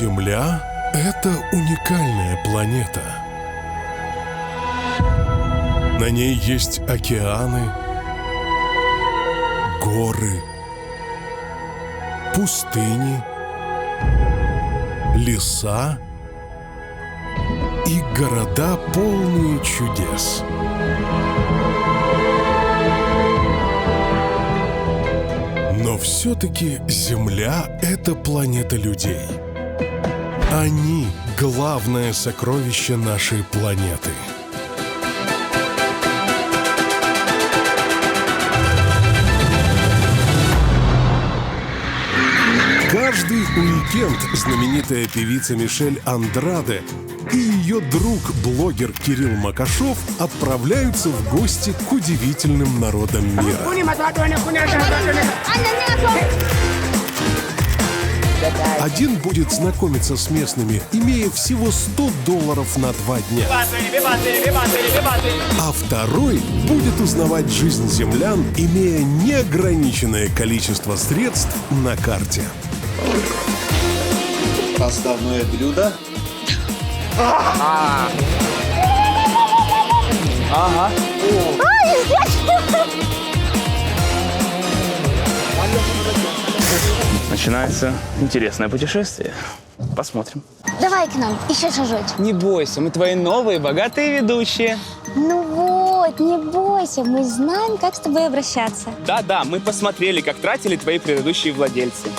Земля — это уникальная планета. На ней есть океаны, горы, пустыни, леса и города, полные чудес. Но все-таки Земля — это планета людей. Они — главное сокровище нашей планеты. Каждый уикенд знаменитая певица Мишель Андраде и ее друг, блогер Кирилл Макашов отправляются в гости к удивительным народам мира. Один будет знакомиться с местными, имея всего $100 на 2 дня. А второй будет узнавать жизнь землян, имея неограниченное количество средств на карте. Основное блюдо. Ага. Начинается интересное путешествие. Посмотрим. Давай к нам, еще чуть-чуть. Не бойся, мы твои новые богатые ведущие. Ну вот, не бойся, мы знаем, как с тобой обращаться. Да-да, мы посмотрели, как тратили твои предыдущие владельцы.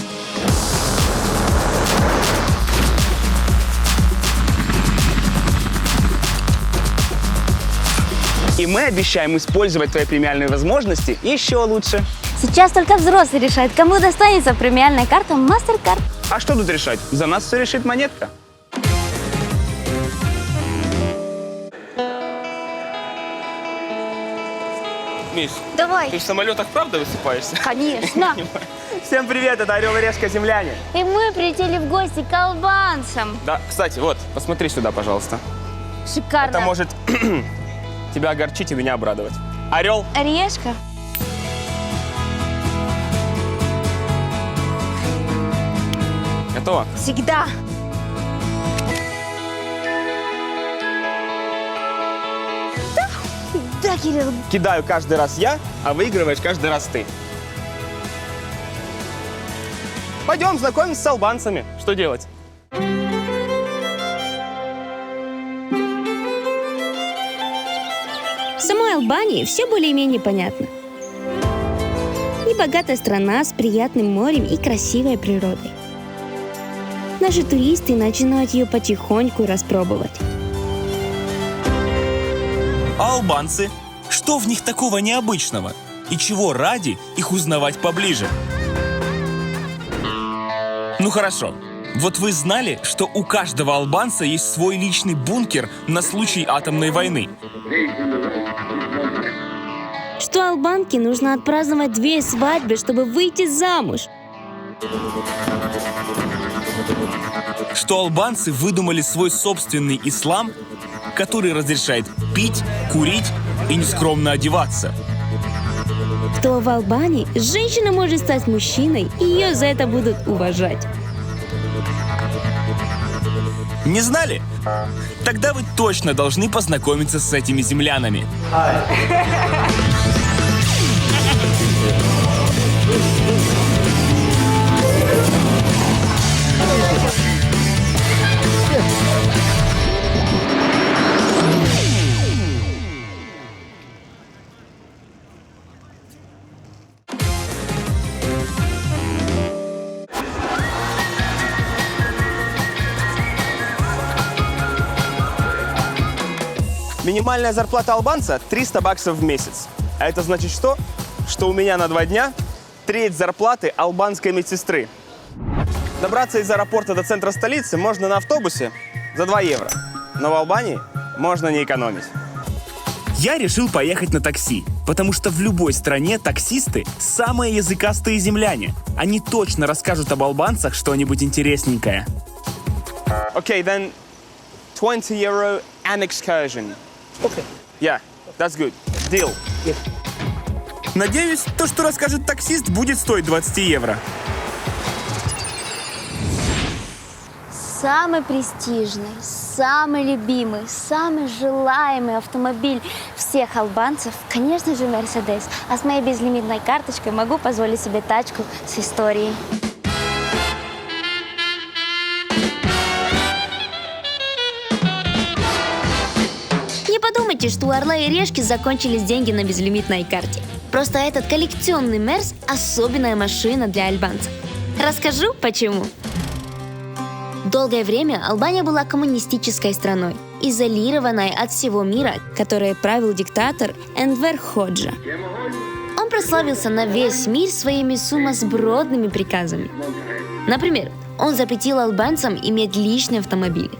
И мы обещаем использовать твои премиальные возможности еще лучше. Сейчас только взрослый решает, кому достанется премиальная карта MasterCard. А что тут решать? За нас все решит монетка. Миш, Давай. ты в самолетах правда высыпаешься? Конечно. Всем привет, это Орел и Решка Земляне. И мы прилетели в гости к албанцам. Да, кстати, вот, посмотри сюда, пожалуйста. Шикарно. Это может тебя огорчить и меня обрадовать. Орел. Решка. Готово? Всегда. Да, Кирилл. Кидаю каждый раз я, а выигрываешь каждый раз ты. Пойдем знакомимся с албанцами. Что делать? В самой Албании все более-менее понятно. Небогатая страна с приятным морем и красивой природой. Наши туристы начинают ее потихоньку распробовать. А албанцы? Что в них такого необычного? И чего ради их узнавать поближе? Ну хорошо. Вот вы знали, что у каждого албанца есть свой личный бункер на случай атомной войны? Что албанке нужно отпраздновать 2 свадьбы, чтобы выйти замуж? Что албанцы выдумали свой собственный ислам, который разрешает пить, курить и нескромно одеваться? Что в Албании женщина может стать мужчиной, и ее за это будут уважать? Не знали? Тогда вы точно должны познакомиться с этими землянами. Минимальная зарплата албанца $300 в месяц. А это значит что? Что у меня на 2 дня треть зарплаты албанской медсестры. Добраться из аэропорта до центра столицы можно на автобусе за 2 евро. Но в Албании можно не экономить. Я решил поехать на такси, потому что в любой стране таксисты – самые языкастые земляне. Они точно расскажут об албанцах что-нибудь интересненькое. Okay, then 20 euro an excursion. Okay. Yeah, that's good. Deal. Надеюсь, то, что расскажет таксист, будет стоить 20 евро. самый престижный, самый любимый, самый желаемый автомобиль всех албанцев, конечно же, Mercedes. А с моей безлимитной карточкой могу позволить себе тачку с историей. Не подумайте, что у Орла и Решки закончились деньги на безлимитной карте. Просто этот коллекционный Мерс – особенная машина для альбанцев. Расскажу, почему. Долгое время Албания была коммунистической страной, изолированной от всего мира, которой правил диктатор Энвер Ходжа. Он прославился на весь мир своими сумасбродными приказами. Например, он запретил албанцам иметь личный автомобиль.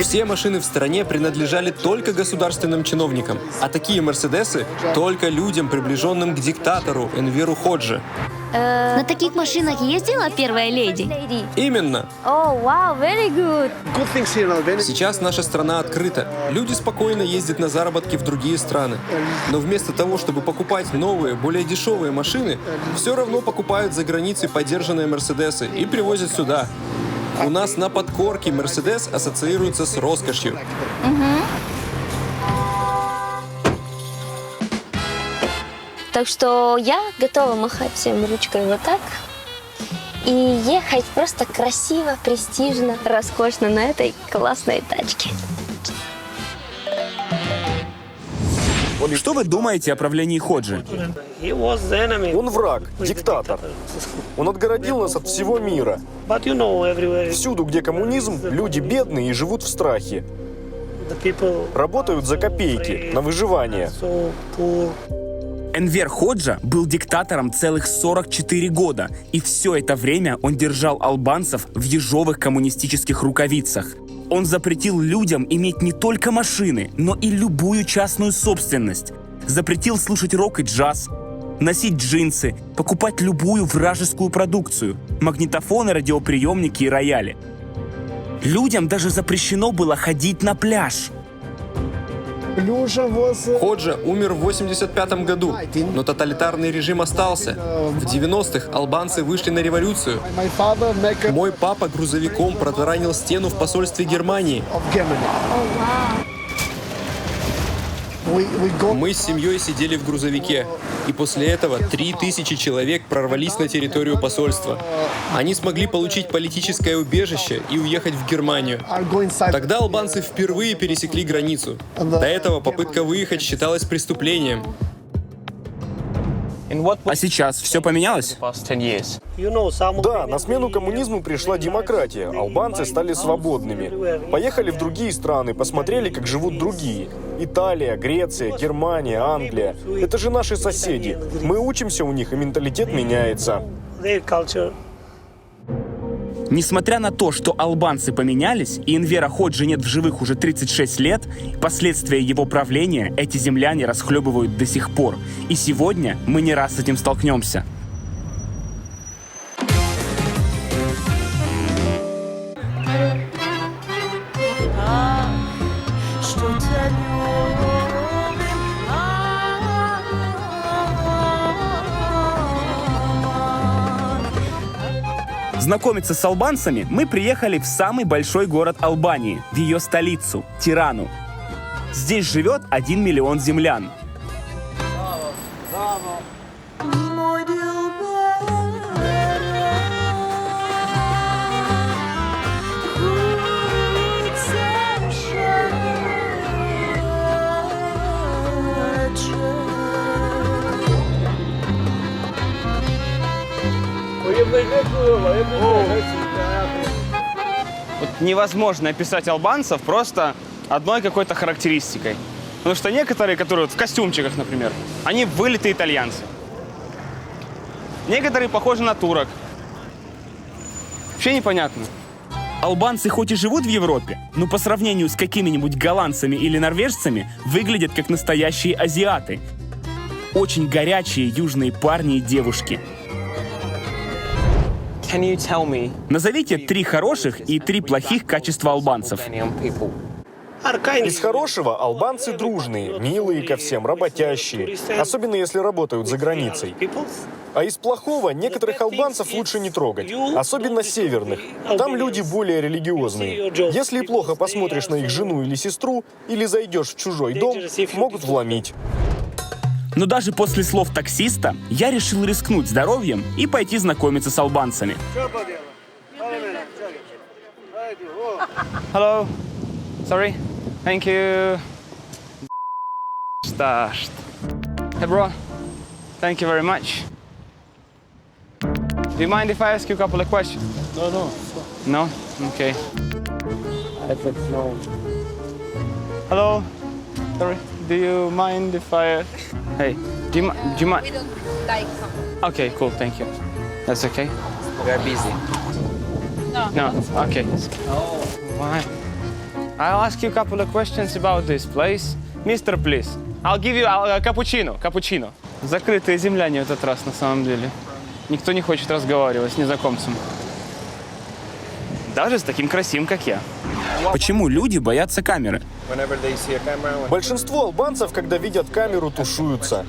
Все машины в стране принадлежали только государственным чиновникам, а такие «Мерседесы» — только людям, приближенным к диктатору Энверу Ходжи. На таких машинах ездила первая леди? Именно. О, вау, very good. Сейчас наша страна открыта. Люди спокойно ездят на заработки в другие страны. Но вместо того, чтобы покупать новые, более дешевые машины, все равно покупают за границей подержанные «Мерседесы» и привозят сюда. У нас на подкорке «Мерседес» ассоциируется с роскошью. Так что я готова махать всем ручкой вот так и ехать просто красиво, престижно, роскошно на этой классной тачке. Что вы думаете о правлении Ходжи? Он враг, диктатор. Он отгородил нас от всего мира. Всюду, где коммунизм, люди бедные и живут в страхе. Работают за копейки, на выживание. Энвер Ходжа был диктатором целых 44 года, и все это время он держал албанцев в ежовых коммунистических рукавицах. Он запретил людям иметь не только машины, но и любую частную собственность. Запретил слушать рок и джаз, носить джинсы, покупать любую вражескую продукцию, магнитофоны, радиоприемники и рояли. Людям даже запрещено было ходить на пляж. Ходжа умер в 1985 году, но тоталитарный режим остался. В 90-х албанцы вышли на революцию. Мой папа грузовиком протаранил стену в посольстве Германии. Мы с семьей сидели в грузовике, и после этого 3000 человек прорвались на территорию посольства. Они смогли получить политическое убежище и уехать в Германию. Тогда албанцы впервые пересекли границу. До этого попытка выехать считалась преступлением. А сейчас все поменялось? Да, на смену коммунизму пришла демократия. Албанцы стали свободными. Поехали в другие страны, посмотрели, как живут другие. Италия, Греция, Германия, Англия. Это же наши соседи. Мы учимся у них, и менталитет меняется. Несмотря на то, что албанцы поменялись, и Энвера Ходжи нет в живых уже 36 лет, последствия его правления эти земляне расхлебывают до сих пор. И сегодня мы не раз с этим столкнемся. Знакомиться с албанцами мы приехали в самый большой город Албании, в ее столицу – Тирану. Здесь живет 1 миллион землян. Вот невозможно описать албанцев просто одной какой-то характеристикой. Потому что некоторые, которые вот в костюмчиках, например, они вылитые итальянцы. Некоторые похожи на турок. Вообще непонятно. Албанцы хоть и живут в Европе, но по сравнению с какими-нибудь голландцами или норвежцами выглядят как настоящие азиаты. Очень горячие южные парни и девушки. Назовите 3 хороших и 3 плохих качества албанцев. Из хорошего албанцы дружные, милые ко всем, работящие. Особенно если работают за границей. А из плохого некоторых албанцев лучше не трогать, особенно северных. Там люди более религиозные. Если плохо посмотришь на их жену или сестру, или зайдешь в чужой дом, могут вломить. Но даже после слов таксиста я решил рискнуть здоровьем и пойти знакомиться с албанцами. Hello. Sorry. Thank you. Hey, bro. Thank you very much. Do you mind if I ask you a couple of questions? No. No? Okay. Hello. Sorry. Do you mind if I... Hey, do you mind? We don't like some. Okay, cool. Thank you. That's okay? We are busy. No. Okay. Oh, why? I'll ask you a couple of questions about this place. Mister, please. I'll give you a cappuccino. Закрытая земля не в этот раз, на самом деле. Никто не хочет разговаривать с незнакомцем. Даже с таким красивым, как я. Почему люди боятся камеры? Большинство албанцев, когда видят камеру, тушуются.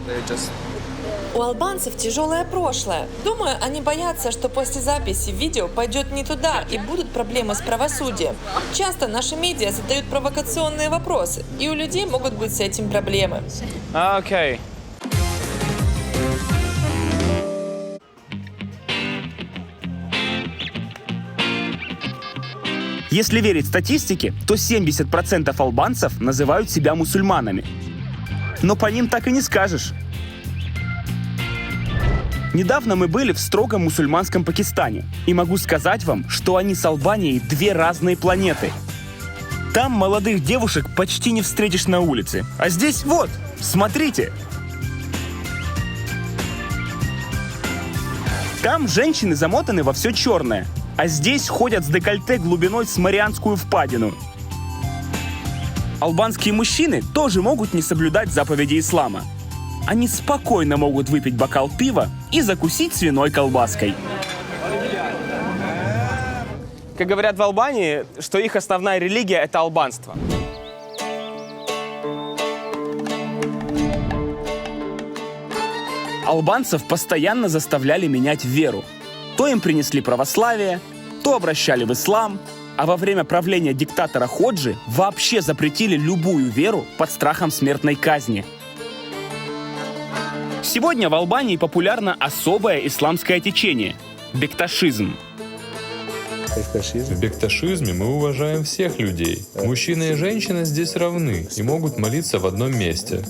У албанцев тяжелое прошлое. Думаю, они боятся, что после записи видео пойдет не туда и будут проблемы с правосудием. Часто наши медиа задают провокационные вопросы, и у людей могут быть с этим проблемы. Окей. Если верить статистике, то 70% албанцев называют себя мусульманами. Но по ним так и не скажешь. Недавно мы были в строго мусульманском Пакистане, и могу сказать вам, что они с Албанией две разные планеты. Там молодых девушек почти не встретишь на улице, а здесь вот, смотрите. Там женщины замотаны во все черное, а здесь ходят с декольте глубиной с Марианскую впадину. Албанские мужчины тоже могут не соблюдать заповеди ислама. Они спокойно могут выпить бокал пива и закусить свиной колбаской. Как говорят в Албании, что их основная религия – это албанство. Албанцев постоянно заставляли менять веру. То им принесли православие, то обращали в ислам, а во время правления диктатора Ходжи вообще запретили любую веру под страхом смертной казни. Сегодня в Албании популярно особое исламское течение – бекташизм. В бекташизме мы уважаем всех людей. Мужчина и женщина здесь равны и могут молиться в одном месте.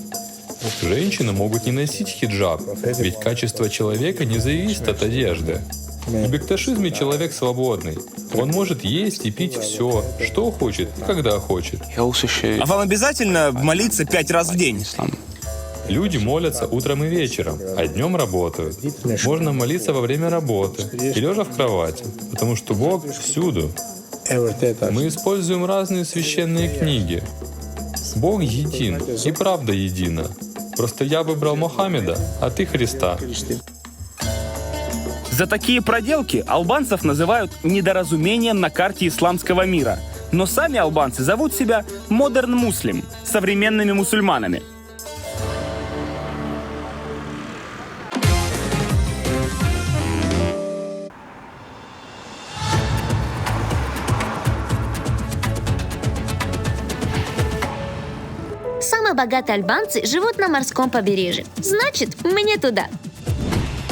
Женщины могут не носить хиджаб, ведь качество человека не зависит от одежды. В бекташизме человек свободный. Он может есть и пить все, что хочет, когда хочет. А вам обязательно молиться 5 раз в день? Люди молятся утром и вечером, а днем работают. Можно молиться во время работы и лежа в кровати, потому что Бог всюду. Мы используем разные священные книги. Бог един и правда едина. Просто я выбрал Мухаммеда, а ты Христа. За такие проделки албанцев называют недоразумением на карте исламского мира. Но сами албанцы зовут себя «модерн муслим» — современными мусульманами. Самые богатые альбанцы живут на морском побережье. Значит, мне туда.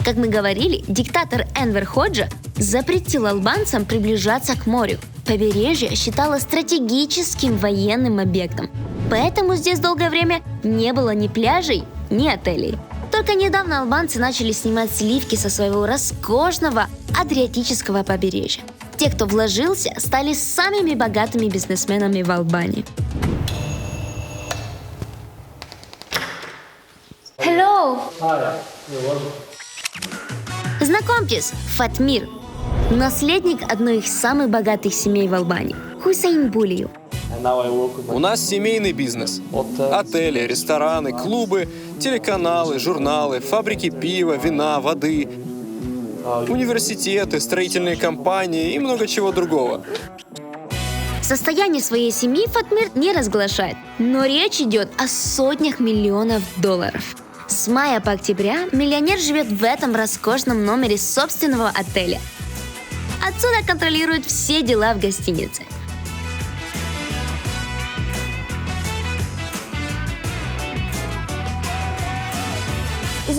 Как мы говорили, диктатор Энвер Ходжа запретил албанцам приближаться к морю. Побережье считалось стратегическим военным объектом. Поэтому здесь долгое время не было ни пляжей, ни отелей. Только недавно албанцы начали снимать сливки со своего роскошного Адриатического побережья. Те, кто вложился, стали самыми богатыми бизнесменами в Албании. Hello! Знакомьтесь, Фатмир. Наследник одной из самых богатых семей в Албании. Хусейн Булиев. У нас семейный бизнес. Отели, рестораны, клубы, телеканалы, журналы, фабрики пива, вина, воды, университеты, строительные компании и много чего другого. Состояние своей семьи Фатмир не разглашает, но речь идет о сотнях миллионов долларов. С мая по октября миллионер живет в этом роскошном номере собственного отеля. Отсюда контролирует все дела в гостинице.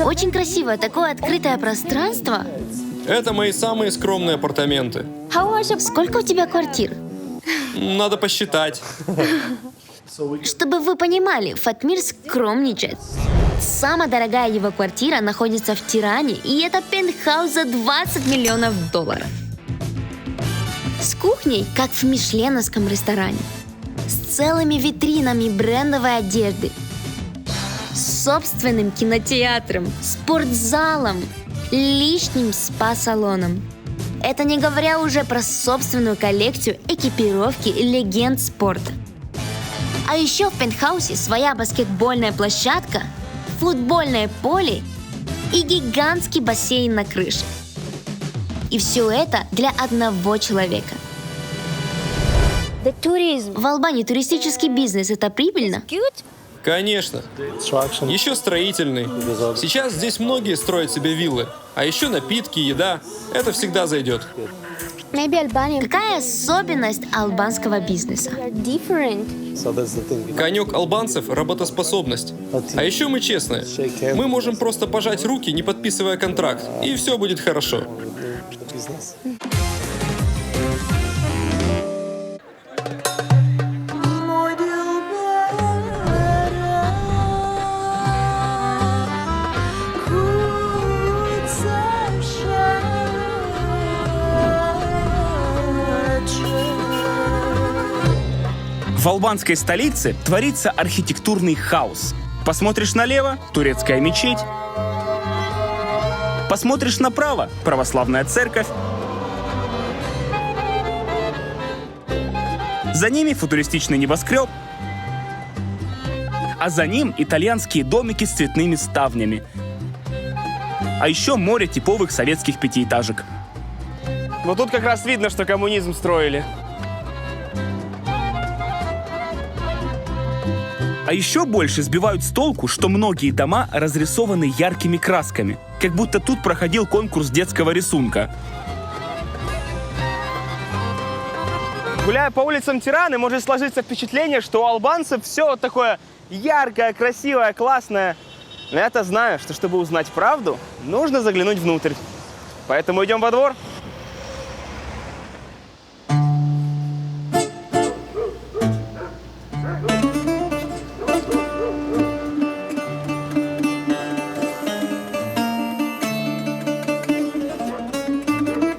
Очень красивое такое открытое пространство. Это мои самые скромные апартаменты. Сколько у тебя квартир? Надо посчитать. Чтобы вы понимали, Фатмир скромничает. Самая дорогая его квартира находится в Тиране, и это пентхаус за $20 миллионов. С кухней, как в мишленовском ресторане. С целыми витринами брендовой одежды. С собственным кинотеатром, спортзалом, личным спа-салоном. Это не говоря уже про собственную коллекцию экипировки легенд спорта. А еще в пентхаусе своя баскетбольная площадка, футбольное поле и гигантский бассейн на крыше. И все это для одного человека. В Албании туристический бизнес – это прибыльно? Конечно. Еще строительный. Сейчас здесь многие строят себе виллы. А еще напитки, еда. Это всегда зайдет. Какая особенность албанского бизнеса? Конек албанцев – работоспособность. А еще мы честные. Мы можем просто пожать руки, не подписывая контракт, и все будет хорошо. В албанской столице творится архитектурный хаос. Посмотришь налево – турецкая мечеть. Посмотришь направо – православная церковь. За ними футуристичный небоскреб. А за ним итальянские домики с цветными ставнями. А еще море типовых советских пятиэтажек. Вот тут как раз видно, что коммунизм строили. А еще больше сбивают с толку, что многие дома разрисованы яркими красками, как будто тут проходил конкурс детского рисунка. Гуляя по улицам Тираны, может сложиться впечатление, что у албанцев все вот такое яркое, красивое, классное. Но я-то знаю, что чтобы узнать правду, нужно заглянуть внутрь. Поэтому идем во двор.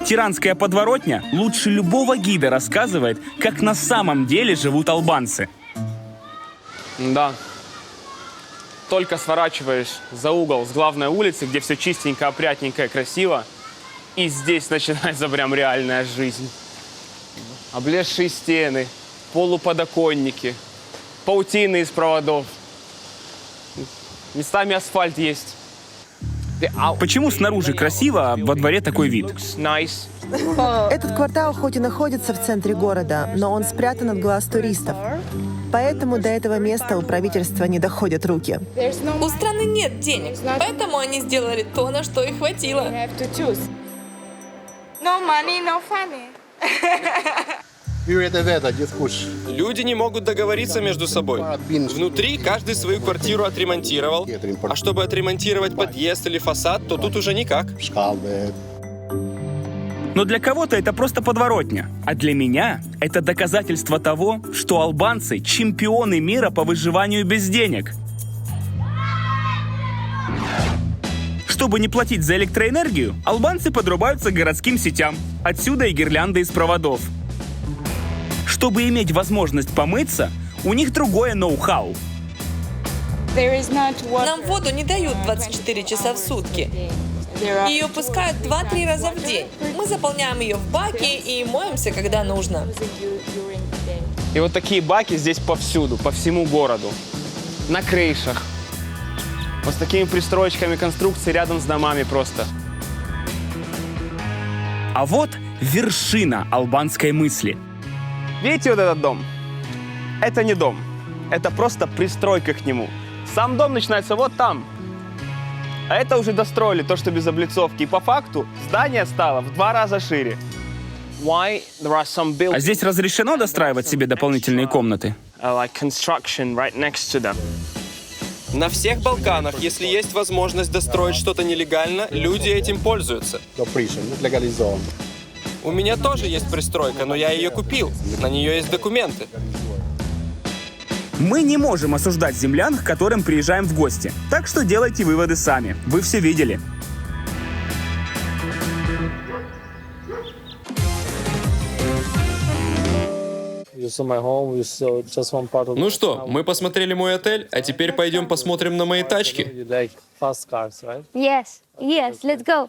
Тиранская подворотня лучше любого гида рассказывает, как на самом деле живут албанцы. Да. Только сворачиваешь за угол с главной улицы, где все чистенько, опрятненько и красиво, и здесь начинается прям реальная жизнь. Облезшие стены, полуподоконники, паутины из проводов. Местами асфальт есть. Почему снаружи красиво, а во дворе такой вид? Этот квартал хоть и находится в центре города, но он спрятан от глаз туристов. Поэтому до этого места у правительства не доходят руки. У страны нет денег, поэтому они сделали то, на что их хватило. Люди не могут договориться между собой. Внутри каждый свою квартиру отремонтировал, а чтобы отремонтировать подъезд или фасад, то тут уже никак. Но для кого-то это просто подворотня, а для меня это доказательство того, что албанцы – чемпионы мира по выживанию без денег. Чтобы не платить за электроэнергию, албанцы подрубаются к городским сетям. Отсюда и гирлянды из проводов. Чтобы иметь возможность помыться, у них другое ноу-хау. Нам воду не дают 24 часа в сутки. Ее пускают 2-3 раза в день. Мы заполняем ее в баки и моемся, когда нужно. И вот такие баки здесь повсюду, по всему городу. На крышах. Вот с такими пристроечками конструкций рядом с домами просто. А вот вершина албанской мысли. Видите вот этот дом? Это не дом. Это просто пристройка к нему. Сам дом начинается вот там. А это уже достроили то, что без облицовки. И по факту здание стало в 2 раза шире. А здесь разрешено достраивать себе дополнительные комнаты? На всех Балканах, если есть возможность достроить что-то нелегально, люди этим пользуются. У меня тоже есть пристройка, но я ее купил. На нее есть документы. Мы не можем осуждать землян, к которым приезжаем в гости. Так что делайте выводы сами. Вы все видели. Ну что, мы посмотрели мой отель, а теперь пойдем посмотрим на мои тачки. Yes, let's go.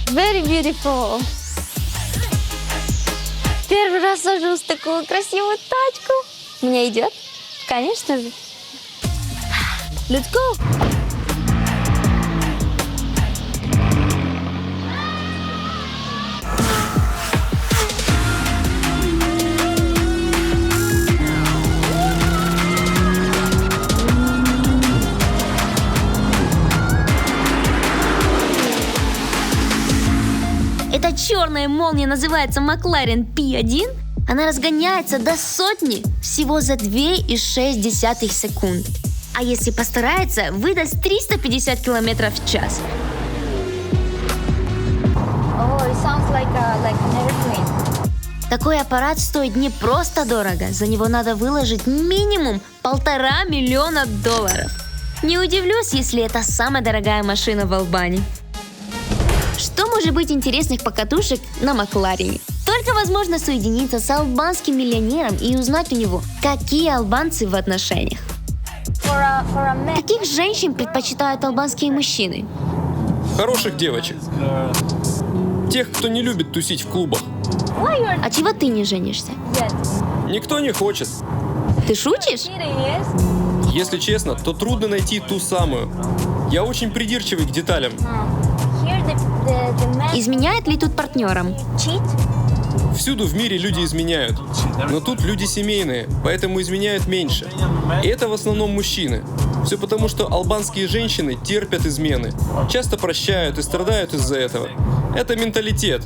Very beautiful. Первый раз сажусь в такую красивую тачку. Мне идет? Конечно же. Let's go. Эта черная молния называется Макларен P1. Она разгоняется до 100 всего за 2,6 секунд. А если постарается, выдаст 350 км в час. Такой аппарат стоит не просто дорого. За него надо выложить минимум $1,5 миллиона. Не удивлюсь, если это самая дорогая машина в Албании. Что может быть интересных покатушек на Макларене? Только возможно соединиться с албанским миллионером и узнать у него, какие албанцы в отношениях. Каких женщин предпочитают албанские мужчины? Хороших девочек. Тех, кто не любит тусить в клубах. А чего ты не женишься? Никто не хочет. Ты шутишь? Если честно, то трудно найти ту самую. Я очень придирчивый к деталям. Изменяет ли тут партнерам? Всюду в мире люди изменяют. Но тут люди семейные, поэтому изменяют меньше. И это в основном мужчины. Все потому, что албанские женщины терпят измены. Часто прощают и страдают из-за этого. Это менталитет.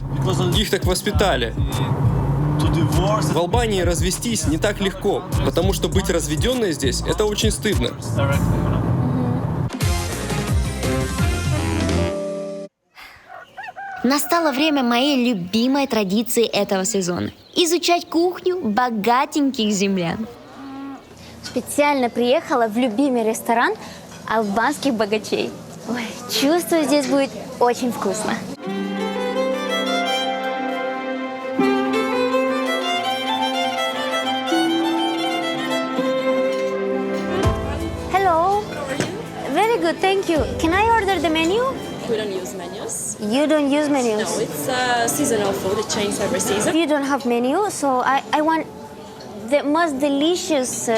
Их так воспитали. В Албании развестись не так легко, потому что быть разведенной здесь – это очень стыдно. Настало время моей любимой традиции этого сезона – изучать кухню богатеньких землян. Специально приехала в любимый ресторан албанских богачей. Ой, чувствую, здесь будет очень вкусно. Hello. Very good, thank you. Can I order the menu? We don't use menus. You don't use menus? No, it's seasonal food. It changes every season. You don't have menu, so I want the most delicious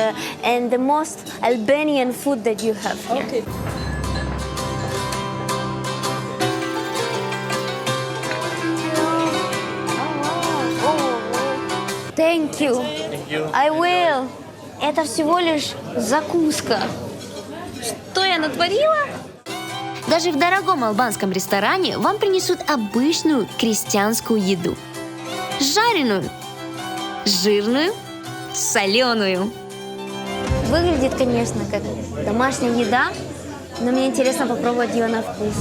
and the most Albanian food that you have here. Okay. Thank you. Thank you. I will. Это всего лишь закуска. Что я натворила? Даже в дорогом албанском ресторане вам принесут обычную крестьянскую еду. Жареную, жирную, соленую. Выглядит, конечно, как домашняя еда, но мне интересно попробовать ее на вкус.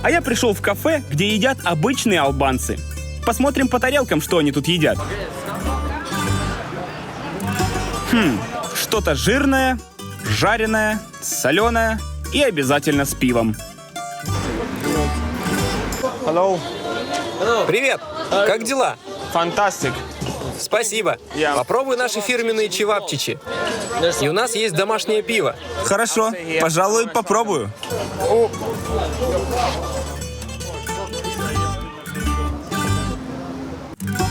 А я пришел в кафе, где едят обычные албанцы. Посмотрим по тарелкам, что они тут едят. Что-то жирное, жареное, соленое и обязательно с пивом. Hello. Привет! Как дела? Фантастик. Спасибо. Попробуй наши фирменные чевапчичи. И у нас есть домашнее пиво. Хорошо, пожалуй, попробую.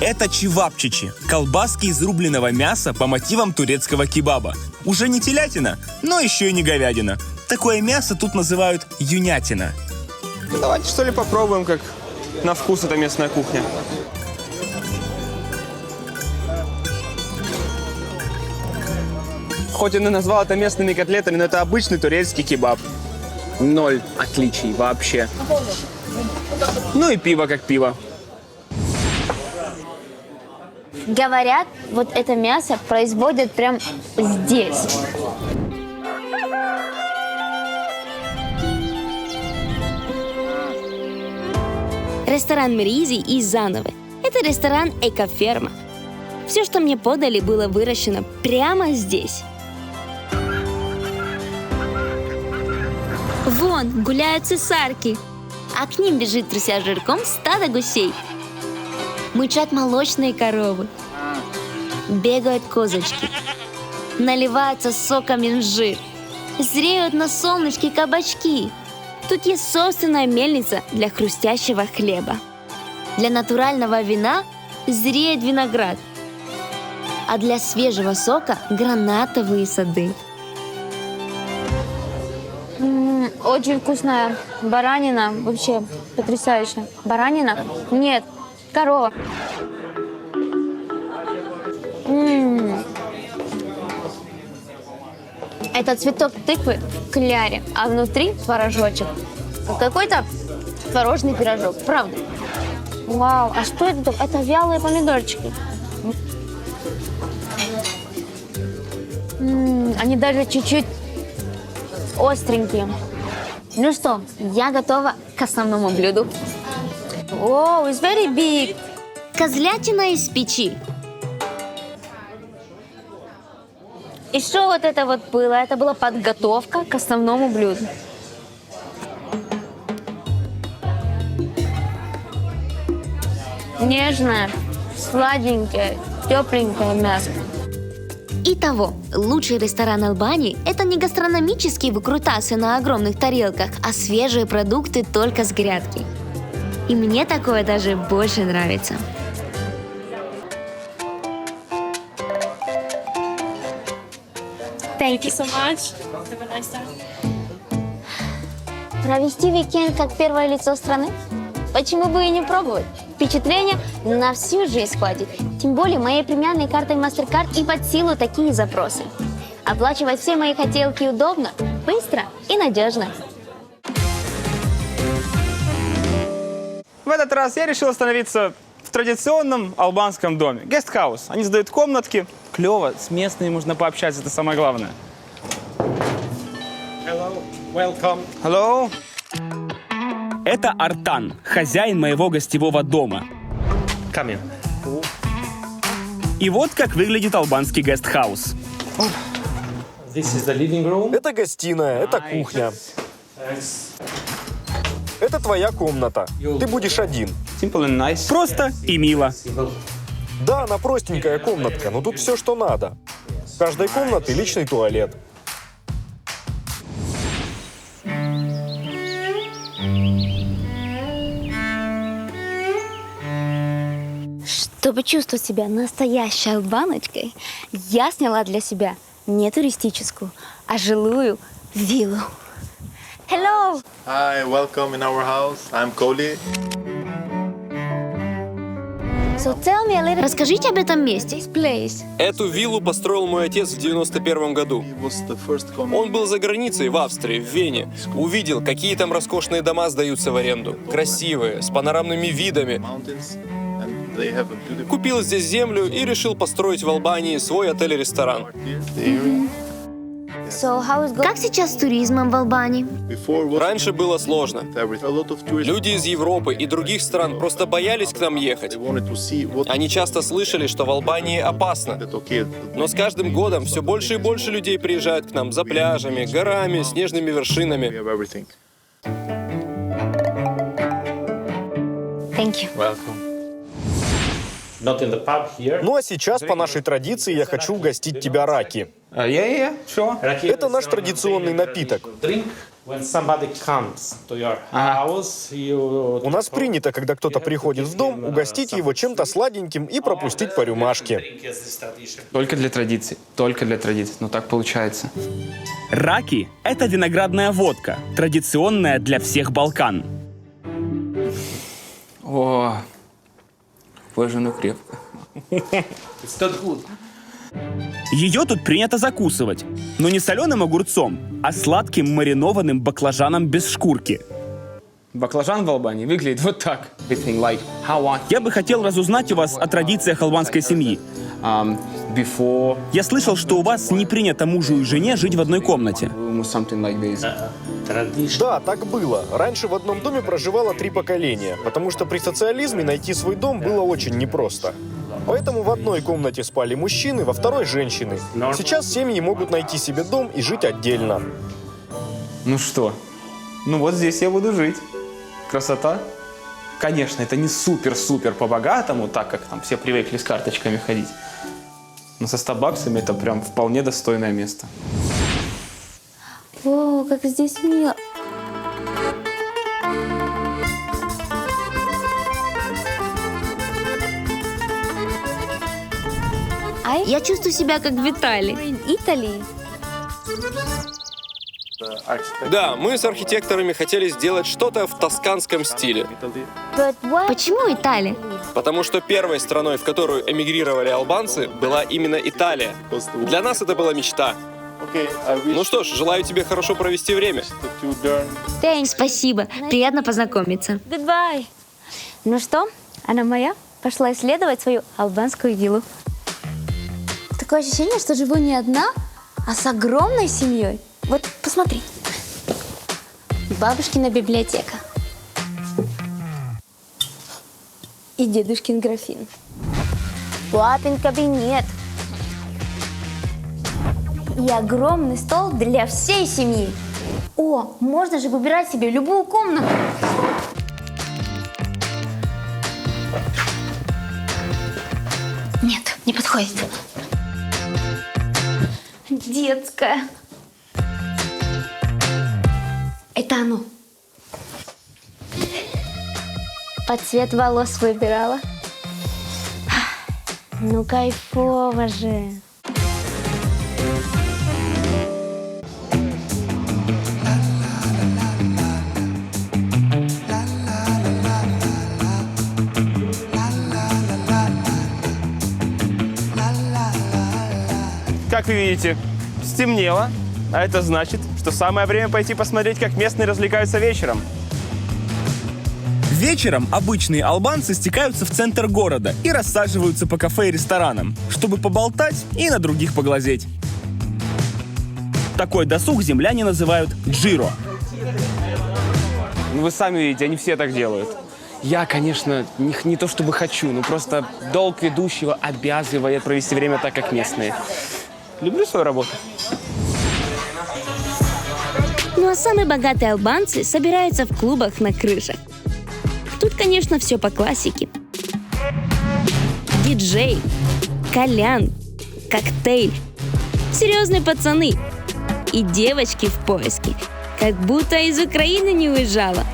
Это чевапчичи – колбаски из рубленого мяса по мотивам турецкого кебаба. Уже не телятина, но еще и не говядина. Такое мясо тут называют юнятина. Давайте, что ли, попробуем, как на вкус эта местная кухня. Хоть он и назвал это местными котлетами, но это обычный турецкий кебаб. Ноль отличий вообще. Ну и пиво как пиво. Говорят, вот это мясо производят прям здесь. Ресторан Меризи из Зановы. Это ресторан «Экоферма». Все, что мне подали, было выращено прямо здесь. Вон гуляют цесарки, а к ним бежит, тряся жирком, стадо гусей. Мычат молочные коровы. Бегают козочки. Наливаются соком инжир. Зреют на солнышке кабачки. Тут есть собственная мельница для хрустящего хлеба. Для натурального вина зреет виноград. А для свежего сока гранатовые сады. Очень вкусная баранина, вообще потрясающе. Баранина? Нет, корова. Это цветок тыквы в кляре, а внутри творожочек. Какой-то творожный пирожок, правда. Вау, а что это? Это вялые помидорчики. Они даже чуть-чуть остренькие. Ну что, я готова к основному блюду. Wow, it's very big. Козлятина из печи. И что вот это вот было? Это была подготовка к основному блюду. Нежное, сладенькое, тепленькое мясо. Итого, лучший ресторан Албании – это не гастрономические выкрутасы на огромных тарелках, а свежие продукты только с грядки. И мне такое даже больше нравится. Thank you so much. Have a nice time. Провести уикенд как первое лицо страны? Почему бы и не пробовать? Впечатление на всю жизнь хватит. Тем более моей премиальной картой MasterCard и под силу такие запросы. Оплачивать все мои хотелки удобно, быстро и надежно. В этот раз я решил остановиться в традиционном албанском доме. Гестхаус. Они сдают комнатки. Клево, с местными можно пообщаться, это самое главное. Hello, welcome. Hello. Это Артан, хозяин моего гостевого дома. Come in. И вот как выглядит албанский гестхаус. This is the living room. Это гостиная, это кухня. Это твоя комната. Ты будешь один. Simple and nice. Просто и мило. Да, она простенькая комнатка, но тут все, что надо. В каждой комнате личный туалет. Чтобы чувствовать себя настоящей албаночкой, я сняла для себя не туристическую, а жилую виллу. Hello! Hi, welcome in our house. I'm Koli. So tell me a little... Расскажите об этом месте. This place. Эту виллу построил мой отец в 91 году. Он был за границей в Австрии, в Вене. Увидел, какие там роскошные дома сдаются в аренду. Красивые, с панорамными видами. Купил здесь землю и решил построить в Албании свой отель-ресторан. So how is Как сейчас с туризмом в Албании? Раньше было сложно. Люди из Европы и других стран просто боялись к нам ехать. Они часто слышали, что в Албании опасно. Но с каждым годом все больше и больше людей приезжают к нам за пляжами, горами, снежными вершинами. Thank you. Welcome. Not in the pub here. Ну а сейчас, по нашей традиции, я хочу угостить тебя раки. Sure. Это наш традиционный напиток. Drink when somebody comes to your house. У нас принято, когда кто-то приходит в дом, угостить его чем-то сладеньким и пропустить по рюмашке. Только для традиций. Только для традиций. Ну так получается. Раки – это виноградная водка, традиционная для всех Балкан. О, боже, ну крепко. It's not good. Ее тут принято закусывать, но не соленым огурцом, а сладким маринованным баклажаном без шкурки. Баклажан в Албании выглядит вот так. Я бы хотел разузнать у вас о традициях албанской семьи. Я слышал, что у вас не принято мужу и жене жить в одной комнате. Да, так было. Раньше в одном доме проживало 3 поколения, потому что при социализме найти свой дом было очень непросто. Поэтому в одной комнате спали мужчины, во второй – женщины. Сейчас семьи могут найти себе дом и жить отдельно. Ну что? Ну вот здесь я буду жить. Красота. Конечно, это не супер-супер по-богатому, так как там все привыкли с карточками ходить. Но со 100 баксами это прям вполне достойное место. О, как здесь мило. Я чувствую себя как в Италии. Италии. Да, мы с архитекторами хотели сделать что-то в тосканском стиле. Почему Италия? Потому что первой страной, в которую эмигрировали албанцы, была именно Италия. Для нас это была мечта. Ну что ж, желаю тебе хорошо провести время. Спасибо. Приятно познакомиться. Goodbye. Ну что, она моя пошла исследовать свою албанскую виллу. Такое ощущение, что живу не одна, а с огромной семьей. Вот посмотри. Бабушкина библиотека. И дедушкин графин. Папин кабинет. И огромный стол для всей семьи. О, можно же выбирать себе любую комнату. Нет, не подходит. Детская. Это оно. Под цвет волос выбирала. Ну, кайфово же. Как вы видите, стемнело, а это значит, что самое время пойти посмотреть, как местные развлекаются вечером. Вечером обычные албанцы стекаются в центр города и рассаживаются по кафе и ресторанам, чтобы поболтать и на других поглазеть. Такой досуг земляне называют джиро. Ну вы сами видите, они все так делают. Я, конечно, не то чтобы хочу, но просто долг ведущего обязывает провести время так, как местные. Люблю свою работу. Ну а самые богатые албанцы собираются в клубах на крышах. Тут, конечно, все по классике. Диджей, кальян, коктейль, серьезные пацаны и девочки в поиске, как будто из Украины не уезжала.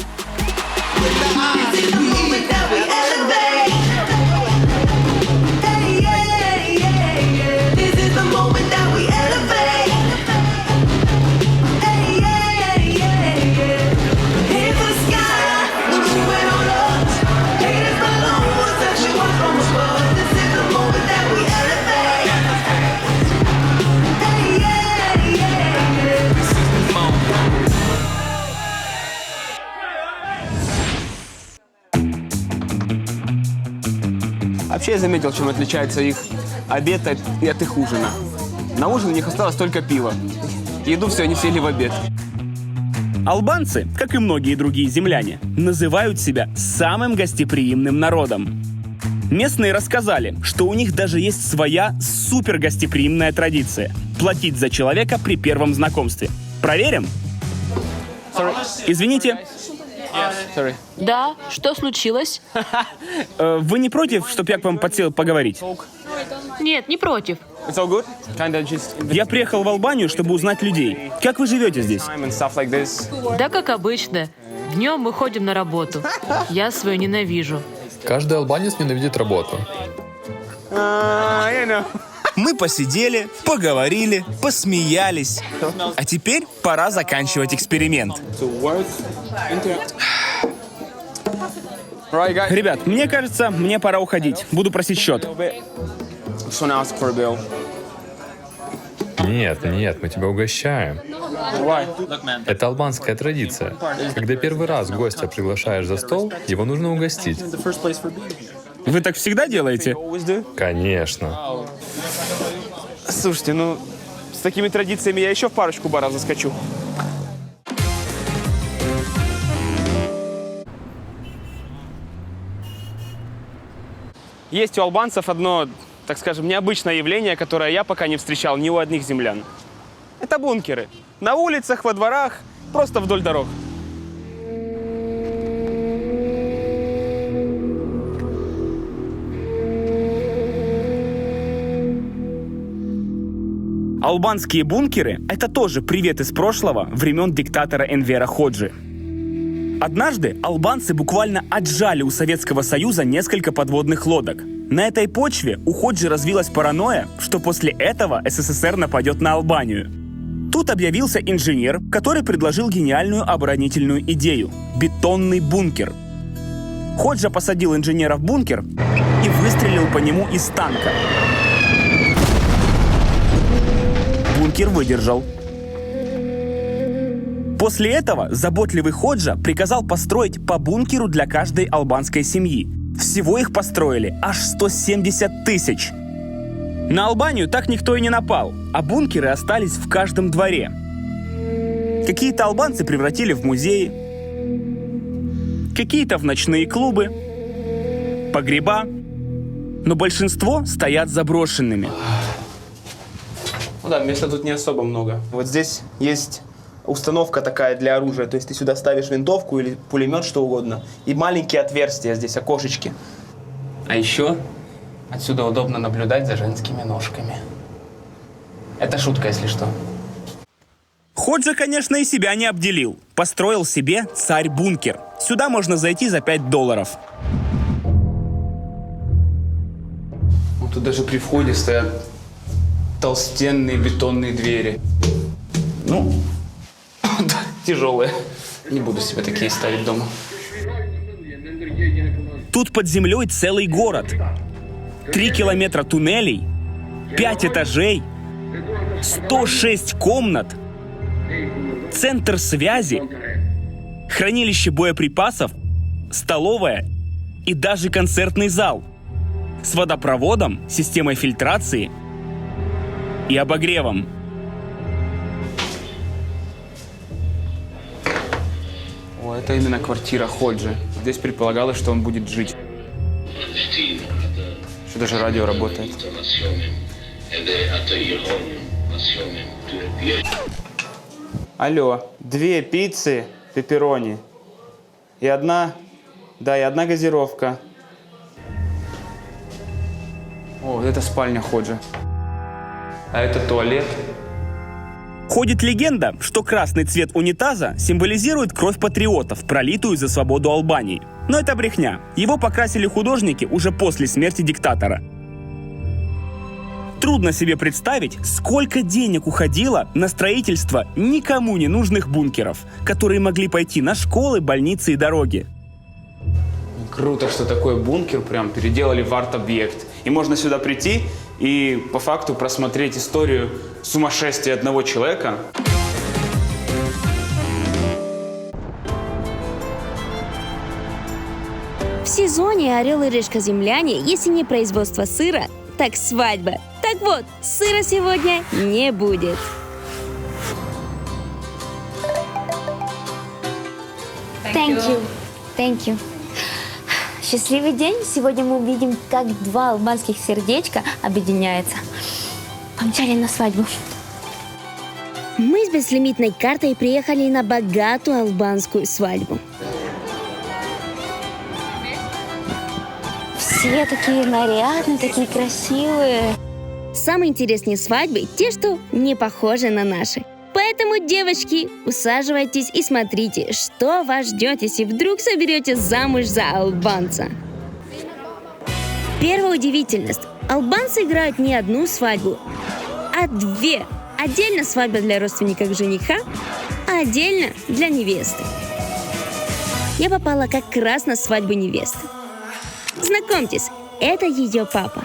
Вообще я заметил, чем отличается их обед и от их ужина. На ужин у них осталось только пиво. Еду все они съели в обед. Албанцы, как и многие другие земляне, называют себя самым гостеприимным народом. Местные рассказали, что у них даже есть своя супергостеприимная традиция – платить за человека при первом знакомстве. Проверим? Извините. Sorry. Да, что случилось? Вы не против, чтобы я к вам подсел поговорить? Нет, не против. It's all good? Kinda just... Я приехал в Албанию, чтобы узнать людей. Как вы живете здесь? And stuff like this. Да, как обычно. Днем мы ходим на работу. Я свою ненавижу. Каждый албанец ненавидит работу. Мы посидели, поговорили, посмеялись. А теперь пора заканчивать эксперимент. Ребят, мне кажется, мне пора уходить. Буду просить счет. Нет, мы тебя угощаем. Это албанская традиция. Когда первый раз гостя приглашаешь за стол, его нужно угостить. Вы так всегда делаете? Конечно. Слушайте, ну, с такими традициями я еще в парочку баров заскочу. Есть у албанцев одно, так скажем, необычное явление, которое я пока не встречал ни у одних землян. Это бункеры. На улицах, во дворах, просто вдоль дорог. Албанские бункеры – это тоже привет из прошлого времен диктатора Энвера Ходжи. Однажды албанцы буквально отжали у Советского Союза несколько подводных лодок. На этой почве у Ходжи развилась паранойя, что после этого СССР нападет на Албанию. Тут объявился инженер, который предложил гениальную оборонительную идею – бетонный бункер. Ходжа посадил инженера в бункер и выстрелил по нему из танка. Бункер выдержал. После этого заботливый Ходжа приказал построить по бункеру для каждой албанской семьи. Всего их построили аж 170 тысяч. На Албанию так никто и не напал, а бункеры остались в каждом дворе. Какие-то албанцы превратили в музеи, какие-то в ночные клубы, погреба, но большинство стоят заброшенными. Ну да, места тут не особо много. Вот здесь есть установка такая для оружия, то есть ты сюда ставишь винтовку или пулемет, что угодно, и маленькие отверстия здесь, окошечки. А еще отсюда удобно наблюдать за женскими ножками. Это шутка, если что. Ходжа, конечно, и себя не обделил. Построил себе царь-бункер. Сюда можно зайти за $5. Вот тут даже при входе стоят толстенные бетонные двери. Ну, тяжелые. Не буду себе такие ставить дома. Тут под землей целый город. 3 километра туннелей, 5 этажей, 106 комнат, центр связи, хранилище боеприпасов, столовая и даже концертный зал с водопроводом, системой фильтрации и обогревом. О, это именно квартира Ходжи. Здесь предполагалось, что он будет жить. Что даже радио работает. Алло, 2 пиццы, пепперони. И одна газировка. О, это спальня Ходжи. А это туалет. Ходит легенда, что красный цвет унитаза символизирует кровь патриотов, пролитую за свободу Албании. Но это брехня. Его покрасили художники уже после смерти диктатора. Трудно себе представить, сколько денег уходило на строительство никому не нужных бункеров, которые могли пойти на школы, больницы и дороги. Круто, что такой бункер прям переделали в арт-объект. И можно сюда прийти и по факту просмотреть историю сумасшествия одного человека. В сезоне «Орел и решка-земляне», если не производство сыра, так свадьба. Так вот, сыра сегодня не будет. Thank you. Счастливый день. Сегодня мы увидим, как 2 албанских сердечка объединяются. Помчали на свадьбу. Мы с безлимитной картой приехали на богатую албанскую свадьбу. Все такие нарядные, такие красивые. Самые интересные свадьбы – те, что не похожи на наши. Поэтому, девочки, усаживайтесь и смотрите, что вас ждет, если вдруг соберетесь замуж за албанца. Первая удивительность. Албанцы играют не одну свадьбу, а 2. Отдельно свадьба для родственников жениха, а отдельно для невесты. Я попала как раз на свадьбу невесты. Знакомьтесь, это ее папа.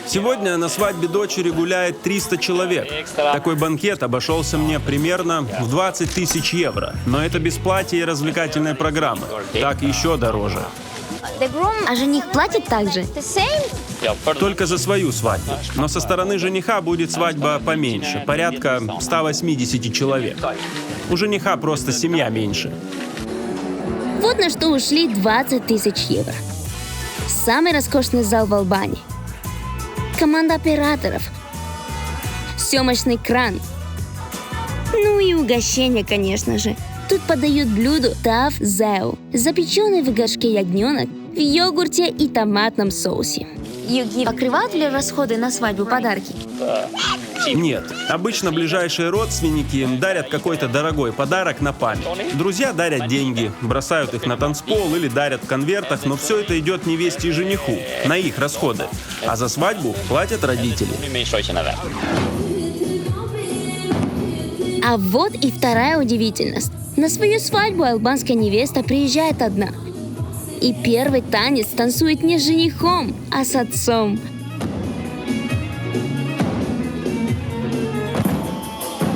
Сегодня на свадьбе дочери гуляет 300 человек. Такой банкет обошелся мне примерно в 20 тысяч евро. Но это без платья и развлекательной программы. Так еще дороже. А жених платит также? Только за свою свадьбу. Но со стороны жениха будет свадьба поменьше, порядка 180 человек. У жениха просто семья меньше. Вот на что ушли 20 тысяч евро. Самый роскошный зал в Албании. Команда операторов. Съемочный кран. Ну и угощение, конечно же. Тут подают блюдо тав зеу, запеченный в горшке ягненок в йогурте и томатном соусе. Покрывают ли расходы на свадьбу подарки? Нет. Обычно ближайшие родственники дарят какой-то дорогой подарок на память. Друзья дарят деньги, бросают их на танцпол или дарят в конвертах, но все это идет невесте и жениху, на их расходы. А за свадьбу платят родители. А вот и вторая удивительность. На свою свадьбу албанская невеста приезжает одна. И первый танец танцует не с женихом, а с отцом.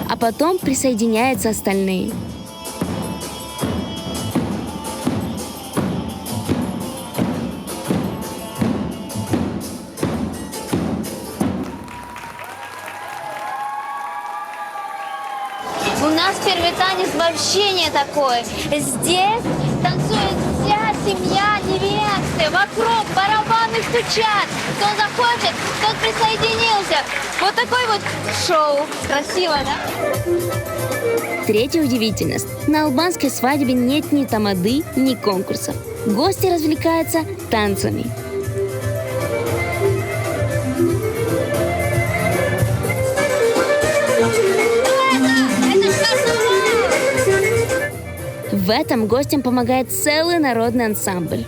А потом присоединяются остальные. У нас первый танец вообще не такой. Здесь танцует вся семья невесты. Вокруг барабаны стучат. Кто захочет, тот присоединился. Вот такой вот шоу. Красиво, да? Третья удивительность. На албанской свадьбе нет ни тамады, ни конкурсов. Гости развлекаются танцами. В этом гостям помогает целый народный ансамбль.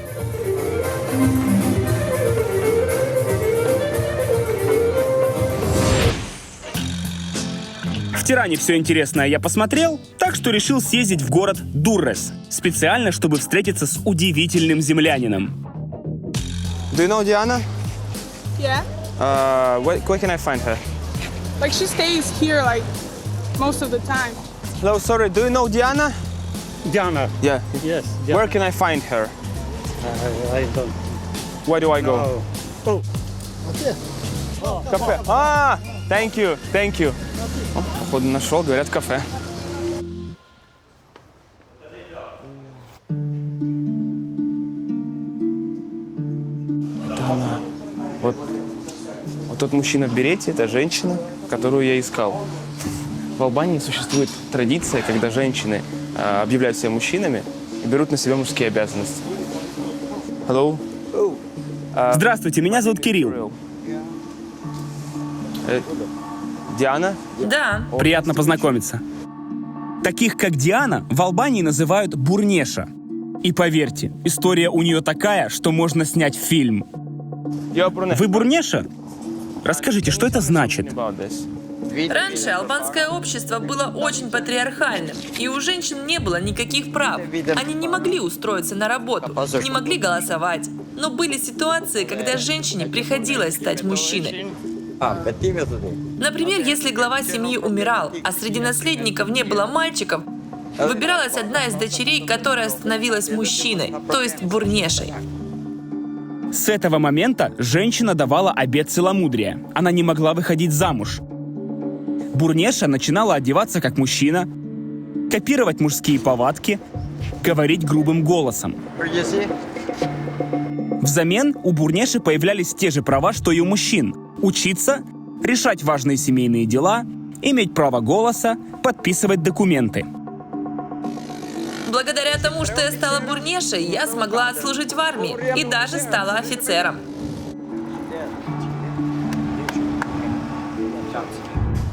В Тиране все интересное я посмотрел, так что решил съездить в город Дуррес, специально, чтобы встретиться с удивительным землянином. Do you know Diana? Yeah. Where can I find her? Like she stays here like most of the time. Hello, sorry, do you know Diana? Diana. Yeah. Yes. Where can I find her? I don't. Where do I go? No. Oh. Кафе. А, thank you, thank you. О, походу нашел, говорят, кафе. Это она. Вот тот мужчина в берете, это женщина, которую я искал. В Албании существует традиция, когда женщины объявляют себя мужчинами и берут на себя мужские обязанности. Hello. Здравствуйте, меня зовут Кирилл. Диана? Да. Приятно познакомиться. Таких, как Диана, в Албании называют бурнеша. И поверьте, история у нее такая, что можно снять фильм. Вы бурнеша? Расскажите, что это значит? Раньше албанское общество было очень патриархальным, и у женщин не было никаких прав. Они не могли устроиться на работу, не могли голосовать. Но были ситуации, когда женщине приходилось стать мужчиной. Например, если глава семьи умирал, а среди наследников не было мальчиков, выбиралась одна из дочерей, которая становилась мужчиной, то есть бурнешей. С этого момента женщина давала обет целомудрия. Она не могла выходить замуж. Бурнеша начинала одеваться как мужчина, копировать мужские повадки, говорить грубым голосом. Взамен у бурнеши появлялись те же права, что и у мужчин. Учиться, решать важные семейные дела, иметь право голоса, подписывать документы. Благодаря тому, что я стала бурнешей, я смогла отслужить в армии и даже стала офицером.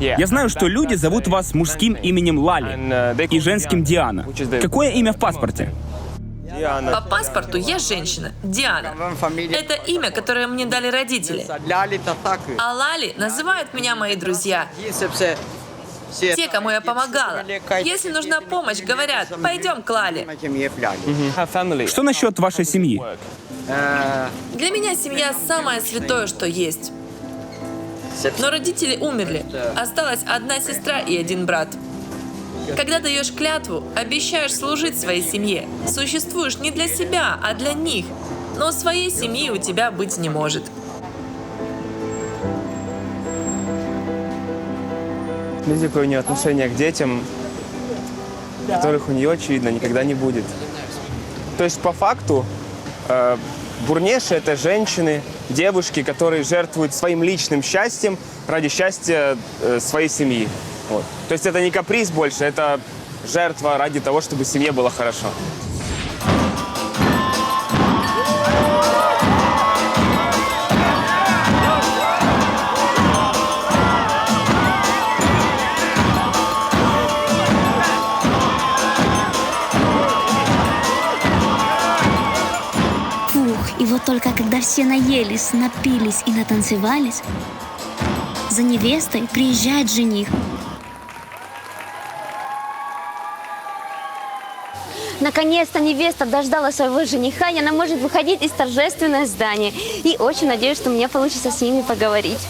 Я знаю, что люди зовут вас мужским именем Лали и женским Диана. Какое имя в паспорте? По паспорту я женщина, Диана. Это имя, которое мне дали родители. А Лали называют меня мои друзья. Те, кому я помогала. Если нужна помощь, говорят, пойдем к Лале. Что насчет вашей семьи? Для меня семья самое святое, что есть. Но родители умерли. Осталась одна сестра и один брат. Когда даешь клятву, обещаешь служить своей семье. Существуешь не для себя, а для них. Но своей семьи у тебя быть не может. Видите, какое у нее отношение к детям, которых у нее, очевидно, никогда не будет. То есть, по факту, бурнеши — это женщины, девушки, которые жертвуют своим личным счастьем ради счастья своей семьи. Вот. То есть это не каприз больше, это жертва ради того, чтобы семье было хорошо. И вот только когда все наелись, напились и натанцевались, за невестой приезжает жених. Наконец-то невеста дождалась своего жениха, и она может выходить из торжественного здания. И очень надеюсь, что мне получится с ними поговорить.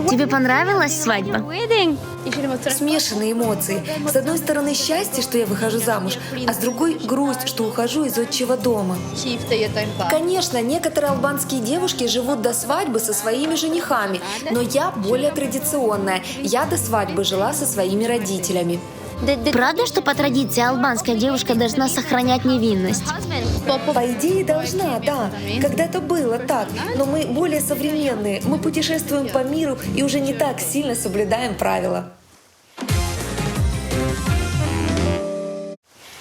Тебе понравилась свадьба? Смешанные эмоции. С одной стороны счастье, что я выхожу замуж, а с другой грусть, что ухожу из отчего дома. Конечно, некоторые албанские девушки живут до свадьбы со своими женихами, но я более традиционная. Я до свадьбы жила со своими родителями. Правда, что по традиции албанская девушка должна сохранять невинность? По идее должна, да. Когда-то было так, но мы более современные. Мы путешествуем по миру и уже не так сильно соблюдаем правила.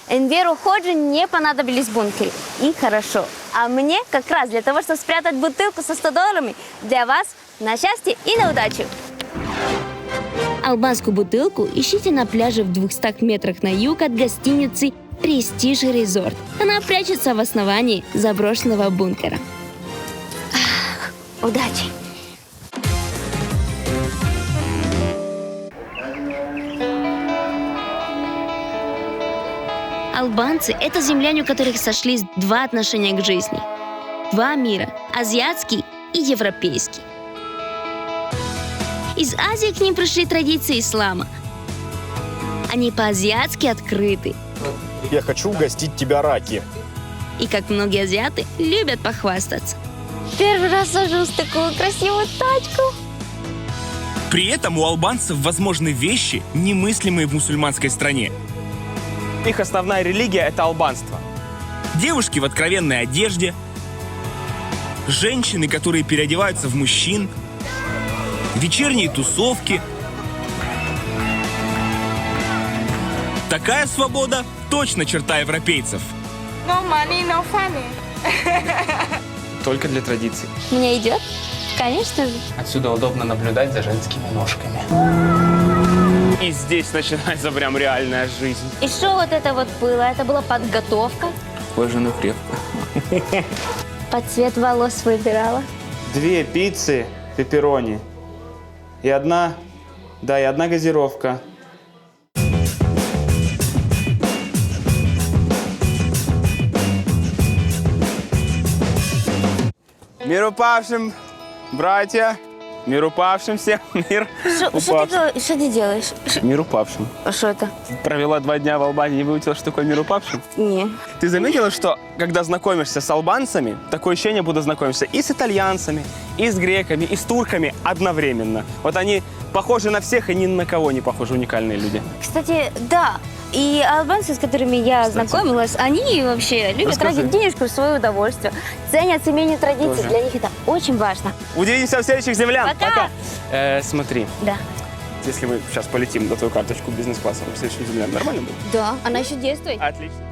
Энверу Ходжи не понадобились бункеры. И хорошо. А мне как раз для того, чтобы спрятать бутылку со $100 для вас на счастье и на удачу. Албанскую бутылку ищите на пляже в 200 метрах на юг от гостиницы «Престиж Резорт». Она прячется в основании заброшенного бункера. Удачи! Албанцы – это земляне, у которых сошлись два отношения к жизни. Два мира – азиатский и европейский. Из Азии к ним пришли традиции ислама. Они по-азиатски открыты. Я хочу угостить тебя раки. И, как многие азиаты, любят похвастаться. Первый раз сажусь в такую красивую тачку. При этом у албанцев возможны вещи, немыслимые в мусульманской стране. Их основная религия — это албанство. Девушки в откровенной одежде, женщины, которые переодеваются в мужчин, вечерние тусовки. Такая свобода точно черта европейцев. No money, no funny. Только для традиций. Мне идет? Конечно же. Отсюда удобно наблюдать за женскими ножками. И здесь начинается прям реальная жизнь. И что вот это вот было? Это была подготовка? Кожаных репка. Под цвет волос выбирала. 2 пиццы, пепперони. И одна газировка. Мир упавшим, братья! Мир упавшим всем! Мир упавшим! Что ты делаешь? Мир упавшим. А что это? Провела 2 дня в Албании, не выучила, что такое мир упавшим? Не. Ты заметила, что когда знакомишься с албанцами, такое ощущение, будто знакомишься и с итальянцами, и с греками, и с турками одновременно. Вот они похожи на всех и ни на кого не похожи, уникальные люди. Кстати, да. И албанцы, с которыми я знакомилась, они вообще любят тратить денежку в свое удовольствие. Ценят семейные традиции. Тоже. Для них это очень важно. Увидимся в следующих землян. Пока. Смотри, Да. если мы сейчас полетим на твою карточку бизнес-классом в следующем землян, нормально будет? Да, она еще действует. Отлично.